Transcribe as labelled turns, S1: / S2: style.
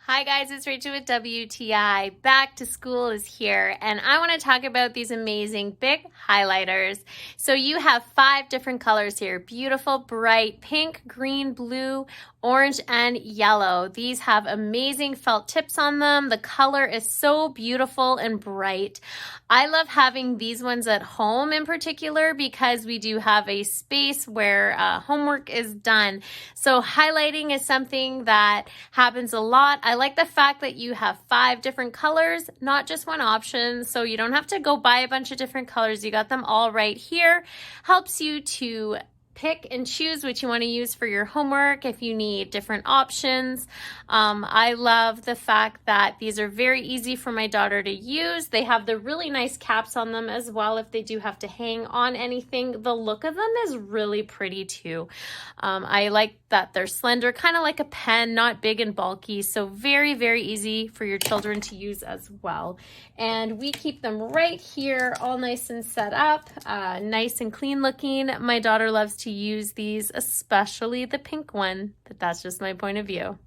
S1: Hi guys, it's Rachel with WTI. Back to school is here, and I want to talk about these amazing Bic highlighters. So you have 5 different colors here: beautiful, bright pink, green, blue, orange, and yellow. These have amazing felt tips on them. The color is so beautiful and bright. I love having these ones at home in particular because we do have a space where homework is done. So highlighting is something that happens a lot. I like the fact that you have 5 different colors, not just one option, so you don't have to go buy a bunch of different colors. You got them all right here. Helps you to pick and choose what you want to use for your homework if you need different options. I love the fact that these are very easy for my daughter to use. They have the really nice caps on them as well if they do have to hang on anything. The look of them is really pretty too. I like that they're slender, kind of like a pen, not big and bulky, so very, very easy for your children to use as well. And we keep them right here all nice and set up, nice and clean looking. My daughter loves to use these, especially the pink one, but that's just my point of view.